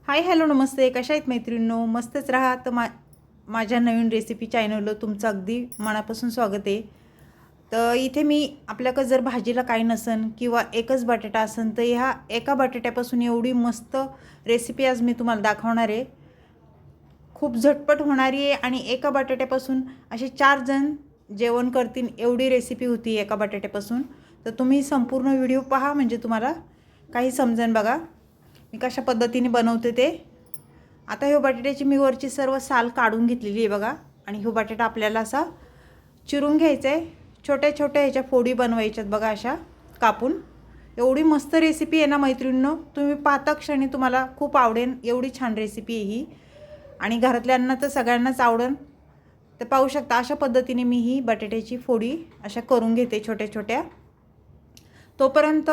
Hi hello नमस्ते. कशा आहेत मैत्रिणींनो? मस्तच राहा. तर माझ्या नवीन रेसिपी चॅनलला तुमचं अगदी मनापासून स्वागत आहे. तर इथे मी आपल्याकडे जर भाजीला काही नसन किंवा एकच बटाटा असन तर ह्या एका बटाट्यापासून एवढी मस्त रेसिपी आज मी तुम्हाला दाखवणार आहे. खूप झटपट होणारी आहे आणि एका बटाट्यापासून असे 4 जण जेवण करतील एवढी रेसिपी होती एका बटाट्यापासून. तर तुम्ही संपूर्ण व्हिडिओ पहा म्हणजे तुम्हाला काही समजेल बघा मी कशा पद्धतीने बनवते ते. आता हे बटाट्याची मी वरची सर्व साल काढून घेतलेली आहे बघा. आणि हे बटाटा आपल्याला असा चिरून घ्यायचा आहे. छोट्या छोट्या ह्याच्या फोडी बनवायच्यात बघा अशा कापून. एवढी मस्त रेसिपी आहे ना मैत्रिणींनो, तुम्ही पाहता क्षणी तुम्हाला खूप आवडेल. एवढी छान रेसिपी आहे ही आणि घरातल्यांना तर सगळ्यांनाच आवडेल. तर पाहू शकता अशा पद्धतीने मी ही बटाट्याची फोडी अशा करून घेते छोट्या छोट्या. तोपर्यंत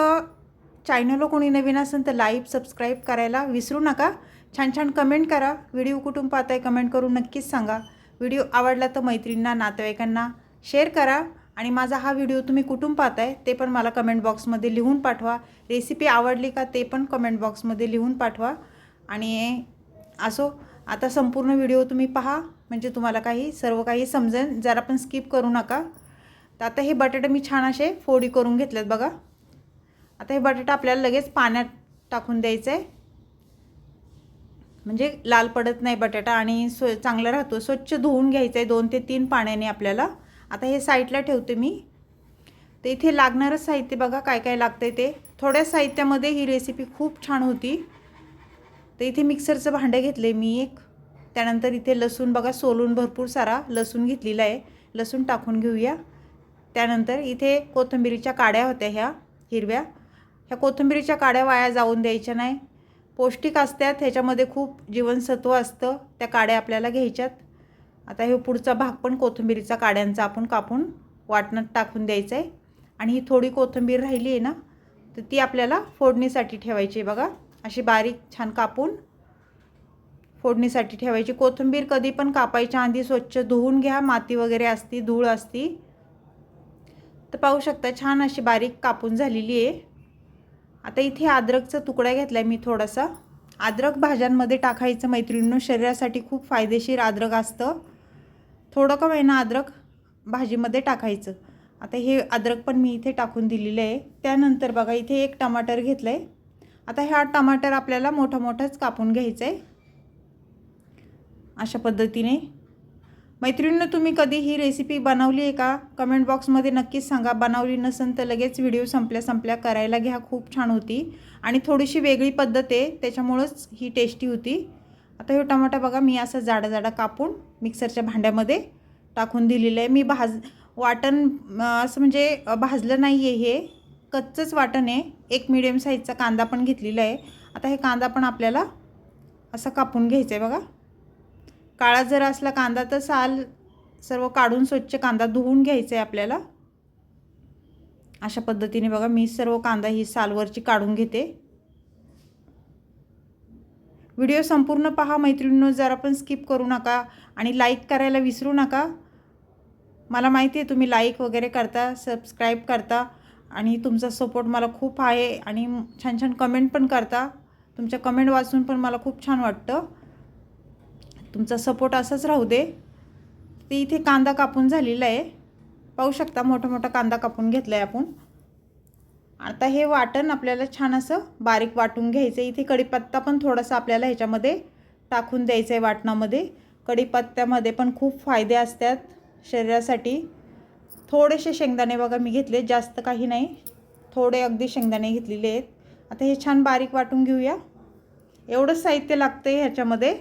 चॅनलला कोणी नवीन असेल तर लाईक सबस्क्राईब करायला विसरू नका. छान छान कमेंट करा. व्हिडिओ कुठून पाहताय कमेंट करून नक्कीच सांगा. व्हिडिओ आवडला तर मैत्रिणींना नातेवाईकांना शेअर करा. आणि माझा हा व्हिडिओ तुम्ही कुठून पाहताय ते पण मला कमेंट बॉक्समध्ये लिहून पाठवा. रेसिपी आवडली का ते पण कमेंट बॉक्समध्ये लिहून पाठवा. आणि असो आता संपूर्ण व्हिडिओ तुम्ही पहा म्हणजे तुम्हाला सर्व काही समजेल. जरा पण स्किप करू नका. तर आता हे बटाटे मी छान असे फोडी करून घेतलेत बघा. आता हे बटाटा आपल्याला लगेच पाण्यात टाकून द्यायचं आहे म्हणजे लाल पडत नाही बटाटा आणि चांगला राहतो. स्वच्छ धुवून घ्यायचं आहे 2 ते 3 पाण्याने आपल्याला. आता हे साईडला ठेवते मी. तर इथे लागणारं साहित्य बघा काय काय लागतं ते. थोड्या साहित्यामध्ये ही रेसिपी खूप छान होती. तर इथे मिक्सरचं भांडं घेतलं आहे मी एक. त्यानंतर इथे लसूण बघा सोलून भरपूर सारा लसूण घेतलेला आहे. लसूण टाकून घेऊया. त्यानंतर इथे कोथिंबीरीच्या काड्या होत्या ह्या हिरव्या. ह्या कोथिंबीरीच्या काड्या वाया जाऊन द्यायच्या नाही. पौष्टिक असतात. ह्याच्यामध्ये खूप जीवनसत्व असतं. त्या काड्या आपल्याला घ्यायच्यात. आता हे पुढचा भाग पण कोथिंबीरीचा काड्यांचा आपण कापून वाटणात टाकून द्यायचं आहे. आणि ही थोडी कोथिंबीर राहिली आहे ना तर ती आपल्याला फोडणीसाठी ठेवायची आहे बघा. अशी बारीक छान कापून फोडणीसाठी ठेवायची. कोथिंबीर कधी पण कापायच्या आधी स्वच्छ धुवून घ्या. माती वगैरे असती धूळ असती. तर पाहू शकता छान अशी बारीक कापून झालेली आहे. आता इथे अद्रकचा तुकडा घेतलाय मी थोडासा. अद्रक भाज्यांमध्ये टाकायचं मैत्रिणींनो, शरीरासाठी खूप फायदेशीर अद्रक असतं. थोडं का होईना अद्रक भाजीमध्ये टाकायचं. आता हे अद्रक पण मी इथे टाकून दिलेलं आहे. त्यानंतर बघा इथे एक टमाटर घेतलंय. आता हा टमाटर आपल्याला मोठा मोठाच कापून घ्यायचं आहे अशा पद्धतीने. मैत्रिणींनो तुम्ही कधी ही रेसिपी बनवली आहे का कमेंट बॉक्समध्ये नक्कीच सांगा. बनवली नसेल तर लगेच व्हिडिओ संपल्या करायला घ्या. खूप छान होती आणि थोडीशी वेगळी पद्धत आहे त्याच्यामुळंच ही टेस्टी होती. आता हे टमाटा बघा मी असं जाडा कापून मिक्सरच्या भांड्यामध्ये टाकून दिलेलं आहे. मी वाटण असं म्हणजे भाजलं नाही आहे. हे कच्चंच वाटण आहे. एक मीडियम साईजचा कांदा पण घेतलेला आहे. आता हे कांदा पण आपल्याला असं कापून घ्यायचं आहे बघा. काळा जर असला कांदा तर साल सर्व काढून स्वच्छ कांदा धुवून घ्यायचा आहे आपल्याला. अशा पद्धतीने बघा मी सर्व कांदा ही सालवरची काढून घेते. व्हिडिओ संपूर्ण पहा मैत्रिणींनो, जरा पण स्किप करू नका आणि लाईक करायला विसरू नका. मला माहिती आहे तुम्ही लाईक वगैरे करता सबस्क्राईब करता आणि तुमचा सपोर्ट मला खूप आहे आणि छान छान कमेंट पण करता. तुमच्या कमेंट वाचून पण मला खूप छान वाटतं. तुमचा सपोर्ट असाच राहू दे. ते इथे कांदा कापून झालेला आहे. पाहू शकता मोठा कांदा कापून घेतला आहे आपण. आता हे वाटण आपल्याला छान असं बारीक वाटून घ्यायचं आहे. इथे कढीपत्ता पण थोडासा आपल्याला ह्याच्यामध्ये टाकून द्यायचा आहे वाटणामध्ये. कढीपत्त्यामध्ये पण खूप फायदे असतात शरीरासाठी. थोडेसे शेंगदाणे बघा मी घेतले, जास्त काही नाही. थोडे अगदी शेंगदाणे घेतलेले आहेत. आता हे छान बारीक वाटून घेऊया. एवढंच साहित्य लागतं आहे ह्याच्यामध्ये.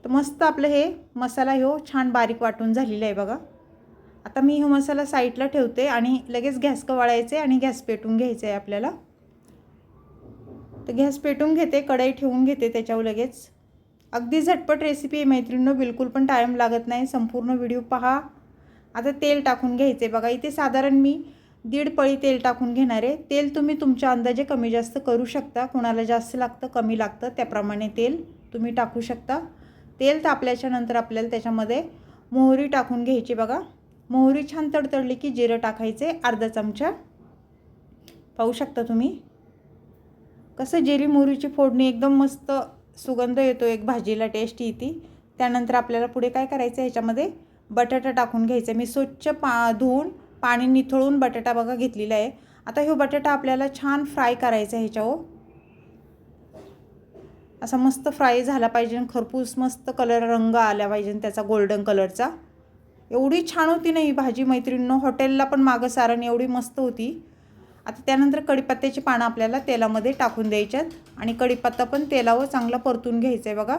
तर मस्त आपलं हे मसाला छान बारीक वाटून झालेला आहे बघा. आता मी हा मसाला साईडला ठेवते आणि लगेच गॅस कवळायचे आणि गॅस पेटून घ्यायचं आहे आपल्याला. तर गॅस पेटून घेते, कढई ठेवून घेते त्याच्यावर लगेच. अगदी झटपट रेसिपी आहे मैत्रिणींनो, बिलकुल पण टाईम लागत नाही. संपूर्ण व्हिडिओ पहा. आता तेल टाकून घ्यायचे बघा. इथे साधारण मी 1.5 पळी तेल टाकून घेणार आहे. तेल तुम्ही तुमच्या अंदाजे कमी जास्त करू शकता. कोणाला जास्त लागतं कमी लागतं त्याप्रमाणे तेल तुम्ही टाकू शकता. तेल तापल्याच्या नंतर आपल्याला त्याच्यामध्ये मोहरी टाकून घ्यायची बघा. मोहरी छान तडतडली की जिरं टाकायचे अर्धा चमचा. पाहू शकता तुम्ही. कसं जिरी मोहरीची फोडणी एकदम मस्त सुगंध येतो, एक भाजीला टेस्ट येते। त्यानंतर आपल्याला पुढे काय करायचं आहे, ह्याच्यामध्ये बटाटा टाकून घ्यायचा। मी स्वच्छ धुवून पाणी निथळून बटाटा बघा घेतलेला आहे। आता हे बटाटा आपल्याला छान फ्राय करायचा आहे ह्याच्यावर, असा मस्त फ्राय झाला पाहिजे, खरपूस मस्त कलर रंग आला पाहिजे त्याचा गोल्डन कलरचा। एवढी छान होती ना ही भाजी मैत्रिणींनो, हॉटेलला पण मागं सारण एवढी मस्त होती। आता त्यानंतर कढीपत्त्याची पानं आपल्याला तेलामध्ये टाकून द्यायच्यात आणि कढीपत्ता पण तेलावर चांगला परतून घ्यायचा आहे बघा।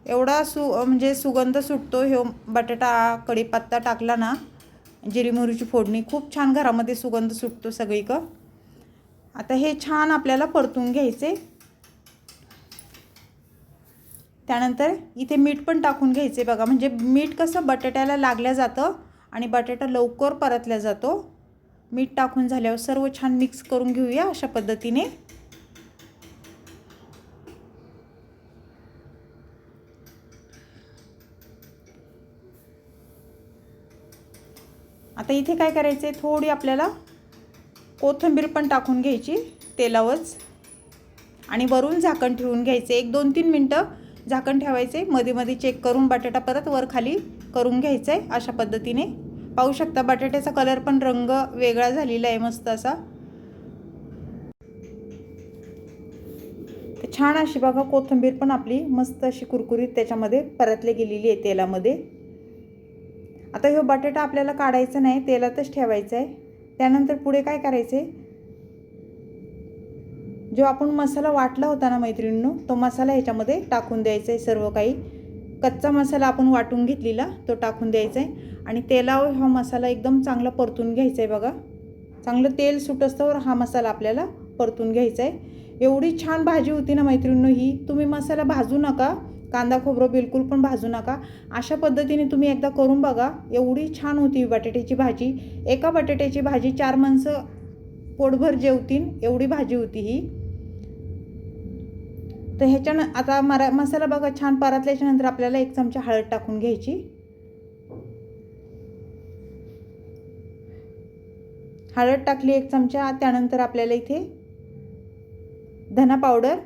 एवढा म्हणजे सुगंध सुटतो हे बटाटा कढीपत्ता टाकला ना, जिरी मोहरीची फोडणी खूप छान घरामध्ये सुगंध सुटतो सगळीकडं। आता हे छान आपल्याला परतून घ्यायचे। त्यानंतर इथे मीठ पण टाकून घ्यायचे बघा, म्हणजे मीठ कसं बटाट्याला लागल्या जातं आणि बटाटा लवकर परतल्या जातो। मीठ टाकून झाल्यावर सर्व छान मिक्स करून घेऊया अशा पद्धतीने। आता इथे काय करायचे, थोडी आपल्याला कोथिंबीर पण टाकून घ्यायची तेलावरच आणि वरून झाकण ठेवून घ्यायचे। 1-2-3 मिनटं झाकण ठेवायचे, मध्ये मध्ये चेक करून बटाटा परत वर खाली करून घ्यायचा आहे अशा पद्धतीने। पाहू शकता बटाट्याचा कलर पण रंग वेगळा झालेला आहे मस्त असा। छान अशी बघा कोथिंबीर पण आपली मस्त अशी कुरकुरीत त्याच्यामध्ये परतली गेलेली आहे तेलामध्ये। आता हे बटाटा आपल्याला काढायचा नाही, तेलातच ठेवायचा आहे। त्यानंतर पुढे काय करायचे, जो आपण मसाला वाटला होता ना मैत्रिणींनो, तो मसाला ह्याच्यामध्ये टाकून द्यायचा आहे। सर्व काही कच्चा मसाला आपण वाटून घेतलेला तो टाकून द्यायचा आहे आणि तेलावर हा मसाला एकदम चांगला परतून घ्यायचा आहे बघा। चांगलं तेल सुटस्तवर हा मसाला आपल्याला परतून घ्यायचा आहे। एवढी छान भाजी होती ना मैत्रिणींनो ही, तुम्ही मसाला भाजू नका, कांदा खोबरं बिलकुल पण भाजू नका, अशा पद्धतीने तुम्ही एकदा करून बघा। एवढी छान होती बटाट्याची भाजी, एका बटाट्याची भाजी 4 माणसं पोटभर जेवतील एवढी भाजी होती ही। तर ह्याच्यानं आता मसाला बघा छान परतल्याच्या नंतर आपल्याला 1 चमचा हळद टाकून घ्यायची। हळद टाकली 1 चमचा। त्यानंतर आपल्याला इथे धना पावडर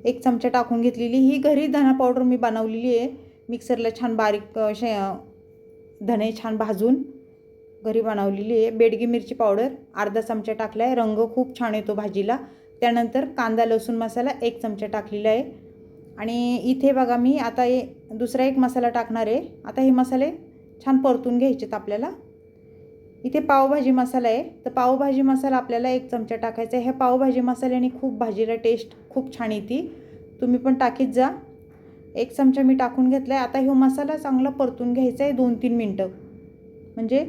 1 चमचा टाकून घेतलेली। ही घरी धना पावडर मी बनवलेली आहे, मिक्सरला छान बारीक धने छान भाजून घरी बनवलेली आहे। बेडगी मिरची पावडर अर्धा चमचा टाकला आहे, रंग खूप छान येतो भाजीला। त्यानंतर कांदा लसूण मसाला 1 चमचा टाकलेला आहे आणि इथे बघा मी आता दुसरा एक मसाला टाकणार आहे। आता हे मसाले छान परतून घ्यायचेत आपल्याला। इथे पावभाजी मसाला आहे, तर पावभाजी मसाला आपल्याला 1 चमचा टाकायचा आहे। ह्या पावभाजी मसाल्याने खूप भाजीला टेस्ट खूप छान येते, तुम्ही पण टाकीत जा। 1 चमचा मी टाकून घेतला आहे। आता हा मसाला चांगला परतून घ्यायचा आहे 2-3 मिनटं, म्हणजे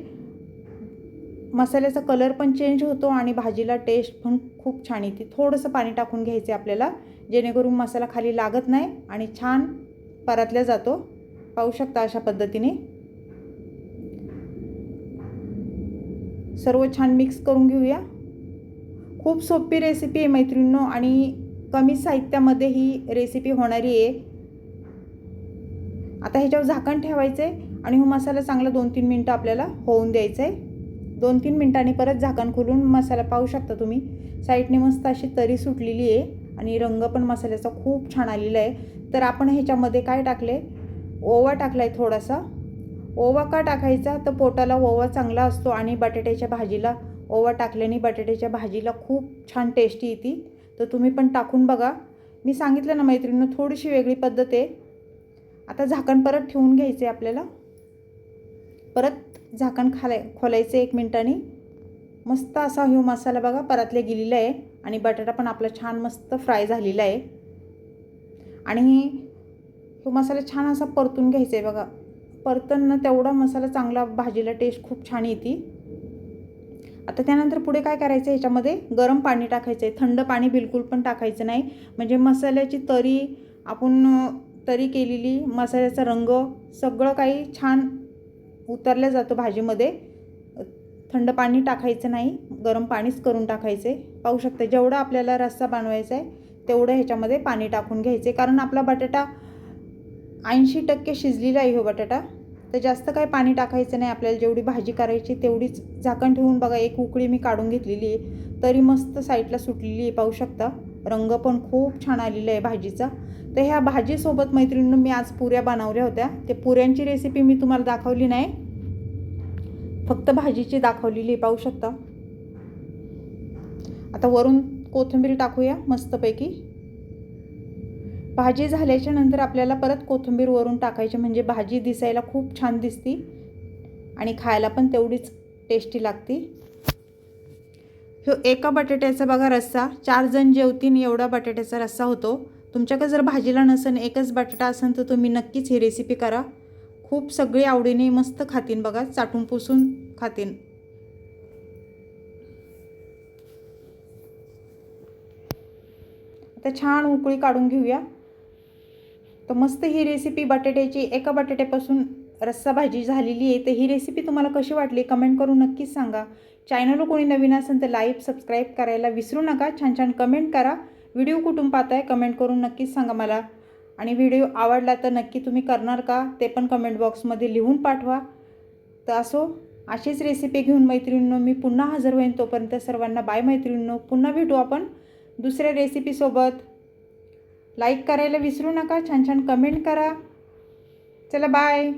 मसाल्याचा कलर पण चेंज होतो आणि भाजीला टेस्ट पण खूप छान येते। थोडंसं पाणी टाकून घ्यायचं आपल्याला, जेणेकरून मसाला खाली लागत नाही आणि छान परतल्या जातो। पाहू शकता अशा पद्धतीने सर्व छान मिक्स करून घेऊया। खूप सोपी रेसिपी आहे मैत्रिणींनो आणि कमी साहित्यामध्ये ही रेसिपी होणारी आहे। आता ह्याच्यावर झाकण ठेवायचं आहे आणि हा मसाला चांगला 2-3 मिनटं आपल्याला होऊन द्यायचा आहे। 2-3 मिनटांनी परत झाकण खोलून मसाला पाहू शकता तुम्ही, साईडने मस्त अशी तरी सुटलेली आहे आणि रंग पण मसाल्याचा खूप छान आलेला आहे। तर आपण ह्याच्यामध्ये काय टाकले, ओवा टाकला आहे थोडासा। ओवा का टाकायचा, तर पोटाला ओवा चांगला असतो आणि बटाट्याच्या भाजीला ओवा टाकल्याने बटाट्याच्या भाजीला खूप छान टेस्टी येते। तर तुम्ही पण टाकून बघा। मी सांगितलं ना मैत्रिणींनो, थोडीशी वेगळी पद्धत आहे। आता झाकण परत ठेवून घ्यायचे आपल्याला, परत झाकण खोलायचं 1 मिनिटांनी। मस्त असा हा मसाला बघा परतला गेलेला आहे आणि बटाटा पण आपला छान मस्त फ्राय झालेला आहे आणि तो मसाला छान असा परतून घ्यायचा आहे बघा। परतणं तेवढा मसाला चांगला भाजीला टेस्ट खूप छान येते। आता त्यानंतर पुढे काय करायचं, ह्याच्यामध्ये गरम पाणी टाकायचं आहे, थंड पाणी बिलकुल पण टाकायचं नाही, म्हणजे मसाल्याची आपण तरी केलेली मसाल्याचा रंग सगळं काही छान उतरल्या जातो भाजीमध्ये। थंड पाणी टाकायचं नाही, गरम पाणीच करून टाकायचे। पाहू शकता जेवढा आपल्याला रस्सा बनवायचा आहे तेवढं ह्याच्यामध्ये पाणी टाकून घ्यायचे, कारण आपला बटाटा 80% शिजलेला आहे हो बटाटा। तर जास्त काही पाणी टाकायचं नाही. आपल्याला जेवढी भाजी करायची तेवढीच झाकण ठेवून बघा, एक उकळी मी काढून घेतलेली आहे, तरी मस्त साईडला सुटलेली आहे, पाहू शकता. रंग पण खूप छान आलेला आहे भाजीचा. तर ह्या भाजीसोबत मैत्रिणींनो मी आज पुऱ्या बनवल्या होत्या. ते पुऱ्यांची रेसिपी मी तुम्हाला दाखवली नाही, फक्त भाजीची दाखवलेली, पाहू शकता. आता वरून कोथिंबीर टाकूया मस्तपैकी. भाजी झाल्याच्या नंतर आपल्याला परत कोथिंबीर वरून टाकायची, म्हणजे भाजी दिसायला खूप छान दिसती आणि खायला पण तेवढीच टेस्टी लागती. ह्यो एका बटाट्याचा बघा रस्सा, 4 जण जेवतीन एवढा बटाट्याचा रस्सा होतो. तुमच्याकडे जर भाजीला नसेल, एकच बटाटा असेल, तर तुम्ही नक्कीच ही रेसिपी करा. खूप सगळे आवडीने मस्त खातीन बघा, चाटून पुसून खातीन. आता छान उकळी काढून घेऊया. तर मस्त ही रेसिपी बटाट्याची, एका बटाट्यापासून रस्सा भाजी झालेली आहे. तर ही रेसिपी तुम्हाला कशी वाटली कमेंट करून नक्कीच सांगा. चॅनलवर कोणी नवीन असेल तर लाईक सबस्क्राईब करायला विसरू नका. छान छान कमेंट करा. व्हिडिओ कुठून पाहताय कमेंट करून नक्कीच सांगा मला. आणि व्हिडिओ आवडला तर नक्की तुम्ही करणार का ते पण कमेंट बॉक्समध्ये लिहून पाठवा. तर अशीच रेसिपी घेऊन मैत्रिणींनो मी पुन्हा हजर होईन. तोपर्यंत सर्वांना बाय मैत्रिणींनो. पुन्हा भेटू आपण दुसऱ्या रेसिपीसोबत. लाईक करायला विसरू नका. छान छान कमेंट करा. चला बाय.